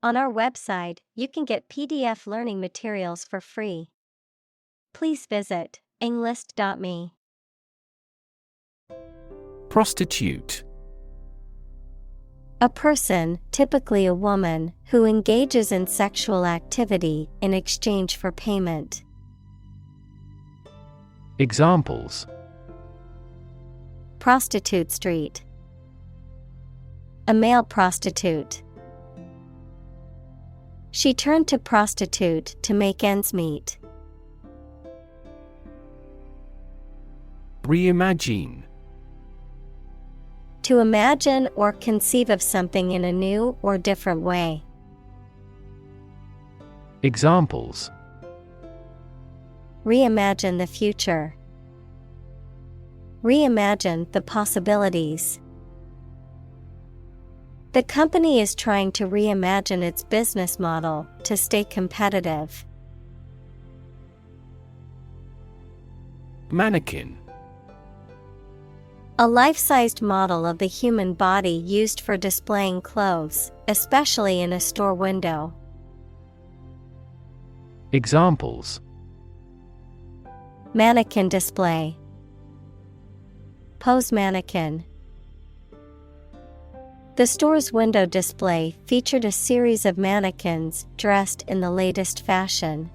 On our website, you can get PDF learning materials for free. Please visit englist.me. Prostitute. A person, typically a woman, who engages in sexual activity in exchange for payment. Examples: Prostitute street. A male prostitute. She turned to prostitute to make ends meet. Reimagine. To imagine or conceive of something in a new or different way. Examples: Reimagine the future. Reimagine the possibilities. The company is trying to reimagine its business model to stay competitive. Mannequin. A life-sized model of the human body used for displaying clothes, especially in a store window. Examples: Mannequin display. Pose mannequin. The store's window display featured a series of mannequins dressed in the latest fashion.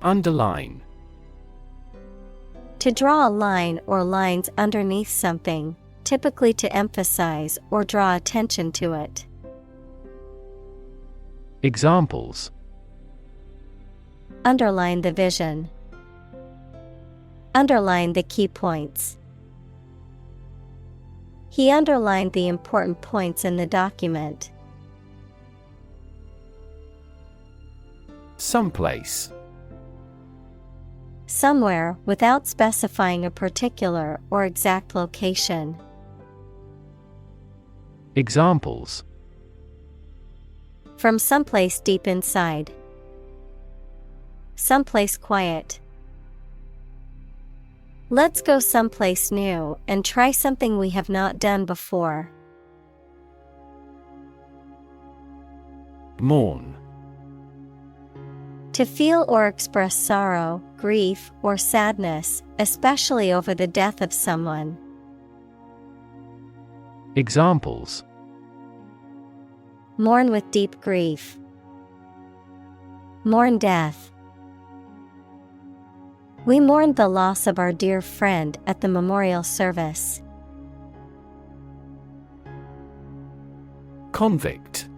Underline. To draw a line or lines underneath something, typically to emphasize or draw attention to it. Examples: Underline the vision. Underline the key points. He underlined the important points in the document. Someplace. Somewhere without specifying a particular or exact location. Examples: From someplace deep inside. Someplace quiet. Let's go someplace new and try something we have not done before. Mourn. To feel or express sorrow, grief, or sadness, especially over the death of someone. Examples: Mourn with deep grief. Mourn death. We mourned the loss of our dear friend at the memorial service. Convict.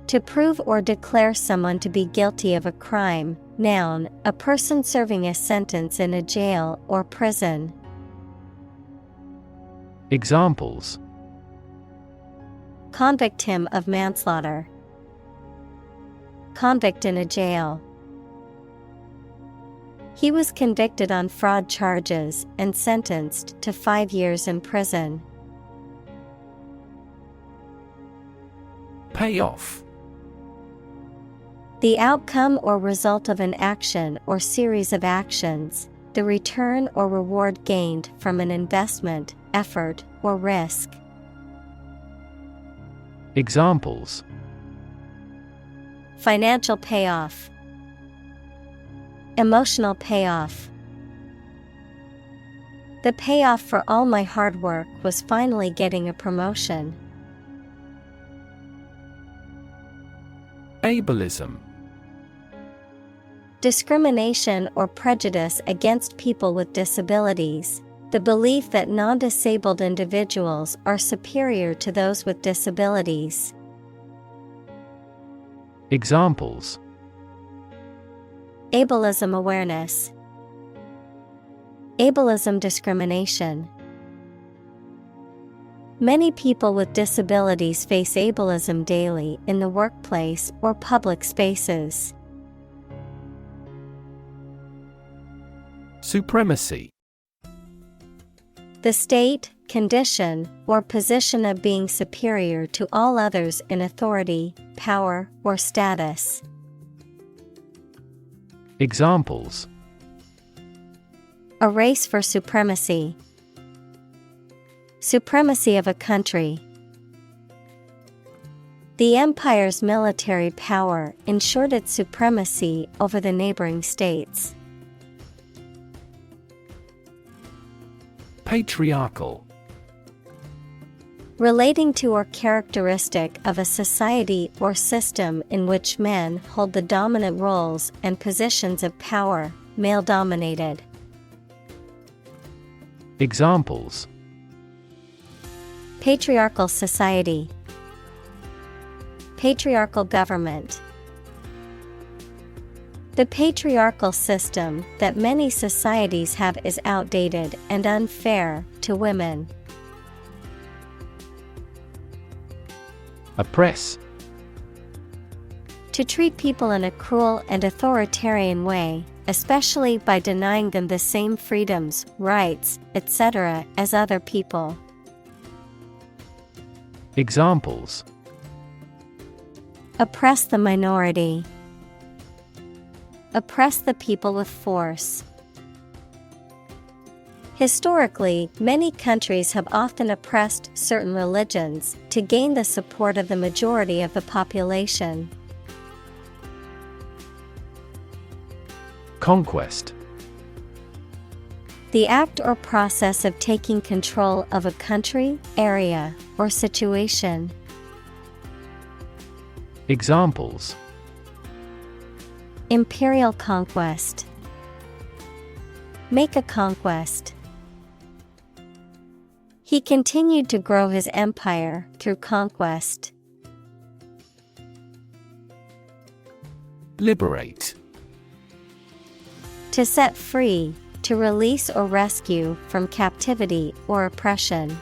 To prove or declare someone to be guilty of a crime. Noun, a person serving a sentence in a jail or prison. Examples: Convict him of manslaughter. Convict in a jail. He was convicted on fraud charges and sentenced to 5 years in prison. Pay off. The outcome or result of an action or series of actions, the return or reward gained from an investment, effort, or risk. Examples: Financial payoff. Emotional payoff. The payoff for all my hard work was finally getting a promotion. Ableism. Discrimination or prejudice against people with disabilities. The belief that non-disabled individuals are superior to those with disabilities. Examples: Ableism awareness. Ableism discrimination. Many people with disabilities face ableism daily in the workplace or public spaces. Supremacy. The state, condition, or position of being superior to all others in authority, power, or status. Examples: A race for supremacy. Supremacy of a country. The empire's military power ensured its supremacy over the neighboring states. Patriarchal. Relating to or characteristic of a society or system in which men hold the dominant roles and positions of power, male-dominated. Examples: Patriarchal society. Patriarchal government. The patriarchal system that many societies have is outdated and unfair to women. Oppress. To treat people in a cruel and authoritarian way, especially by denying them the same freedoms, rights, etc. as other people. Examples: Oppress the minority. Oppress the people with force. Historically, many countries have often oppressed certain religions to gain the support of the majority of the population. Conquest. The act or process of taking control of a country, area, or situation. Examples: Imperial conquest. Make a conquest. He continued to grow his empire through conquest. Liberate. To set free, to release or rescue from captivity or oppression.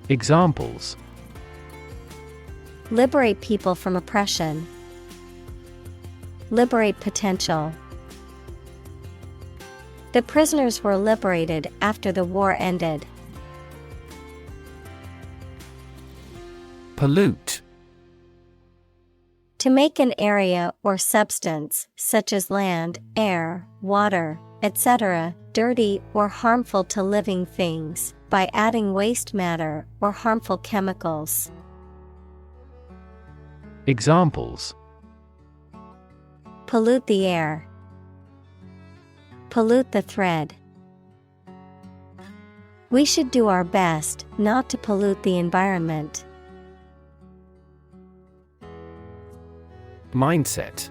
Examples: Liberate people from oppression. Liberate potential. The prisoners were liberated after the war ended. Pollute. To make an area or substance, such as land, air, water, etc., dirty or harmful to living things, by adding waste matter or harmful chemicals. Examples: Pollute the air. Pollute the thread. We should do our best not to pollute the environment. Mindset.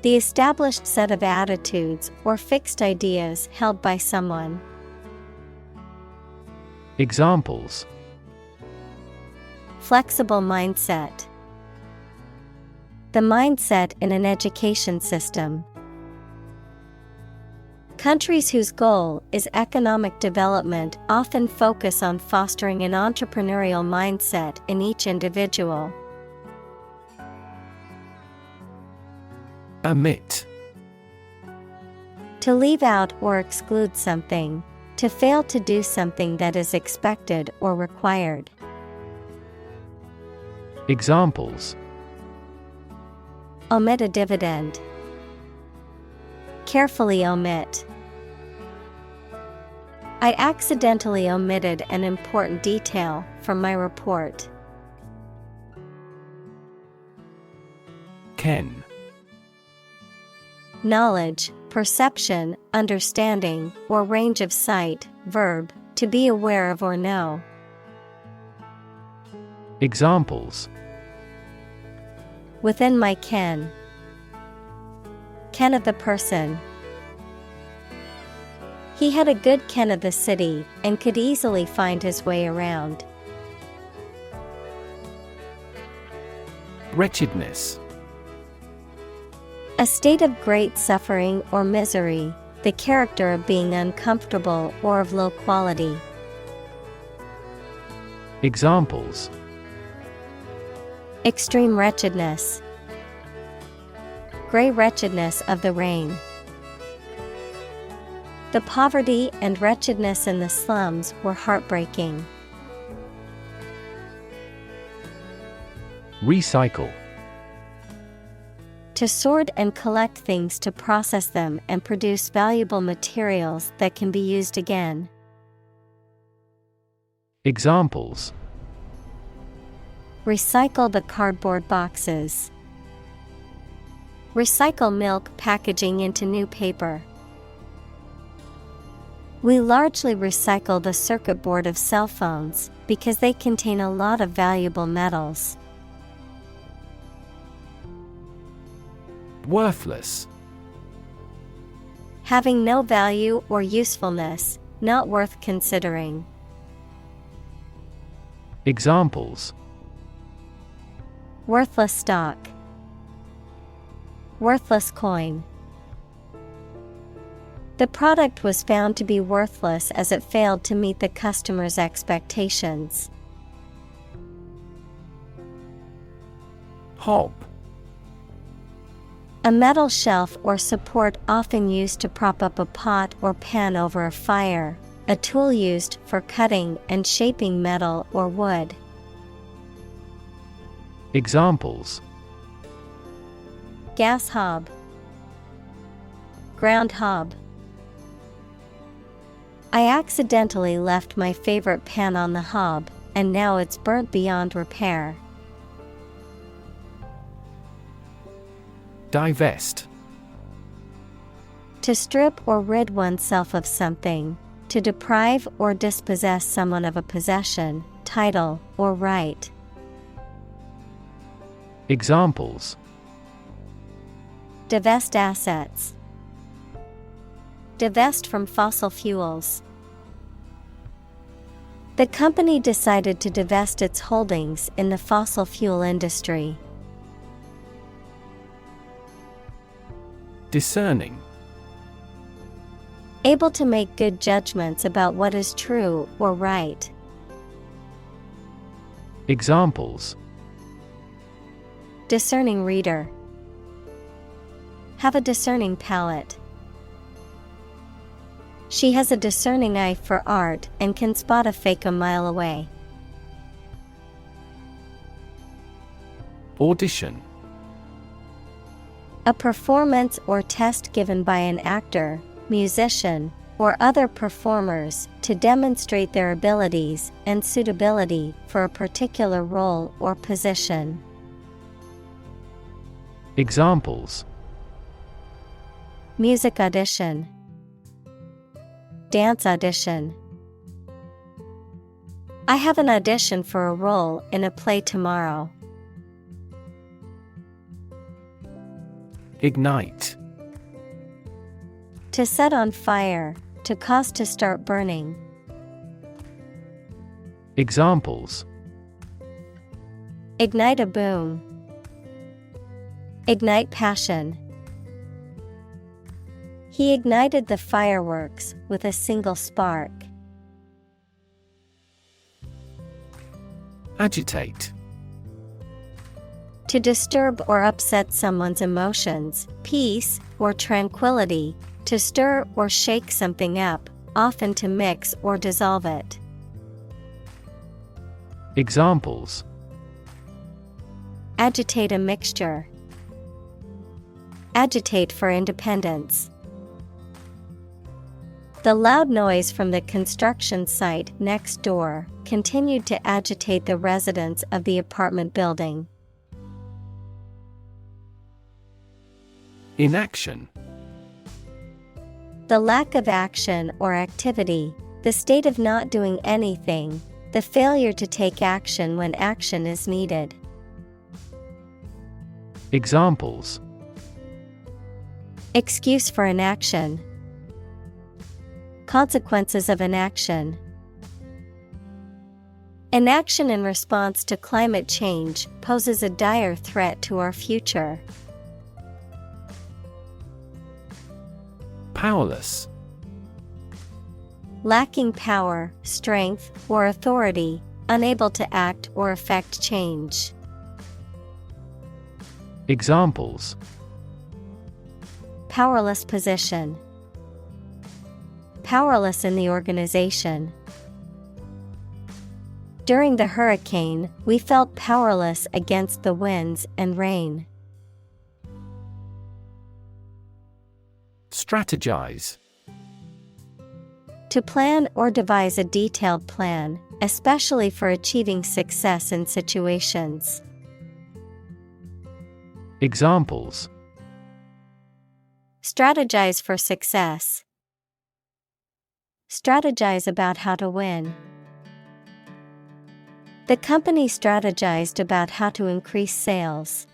The established set of attitudes or fixed ideas held by someone. Examples: Flexible mindset. The mindset in an education system. Countries whose goal is economic development often focus on fostering an entrepreneurial mindset in each individual. Omit. To leave out or exclude something. To fail to do something that is expected or required. Examples: Omit a dividend. Carefully omit. I accidentally omitted an important detail from my report. Ken. Knowledge, perception, understanding, or range of sight. Verb, to be aware of or know. Examples: Within my ken. Ken of the person. He had a good ken of the city and could easily find his way around. Wretchedness. A state of great suffering or misery, the character of being uncomfortable or of low quality. Examples: Extreme wretchedness. Grey wretchedness of the rain. The poverty and wretchedness in the slums were heartbreaking. Recycle. To sort and collect things to process them and produce valuable materials that can be used again. Examples: Recycle the cardboard boxes. Recycle milk packaging into new paper. We largely recycle the circuit board of cell phones because they contain a lot of valuable metals. Worthless. Having no value or usefulness, not worth considering. Examples: Worthless stock. Worthless coin. The product was found to be worthless as it failed to meet the customer's expectations. Hob. A metal shelf or support often used to prop up a pot or pan over a fire, a tool used for cutting and shaping metal or wood. Examples: Gas hob. Ground hob. I accidentally left my favorite pan on the hob, and now it's burnt beyond repair. Divest. To strip or rid oneself of something, to deprive or dispossess someone of a possession, title, or right. Examples: Divest assets. Divest from fossil fuels. The company decided to divest its holdings in the fossil fuel industry. Discerning. Able to make good judgments about what is true or right. Examples: Discerning reader. Have a discerning palate. She has a discerning eye for art and can spot a fake a mile away. Audition. A performance or test given by an actor, musician, or other performers to demonstrate their abilities and suitability for a particular role or position. Examples: Music audition. Dance audition. I have an audition for a role in a play tomorrow. Ignite. To set on fire, to cause to start burning. Examples: Ignite a boom. Ignite passion. He ignited the fireworks with a single spark. Agitate. To disturb or upset someone's emotions, peace, or tranquility, to stir or shake something up, often to mix or dissolve it. Examples: Agitate a mixture. Agitate for independence. The loud noise from the construction site next door continued to agitate the residents of the apartment building. Inaction. The lack of action or activity, the state of not doing anything, the failure to take action when action is needed. Examples: Excuse for inaction. Consequences of inaction. Inaction in response to climate change poses a dire threat to our future. Powerless. Lacking power, strength, or authority, unable to act or effect change. Examples: Powerless position. Powerless in the organization. During the hurricane, we felt powerless against the winds and rain. Strategize. To plan or devise a detailed plan, especially for achieving success in situations. Examples: Strategize for success. Strategize about how to win. The company strategized about how to increase sales.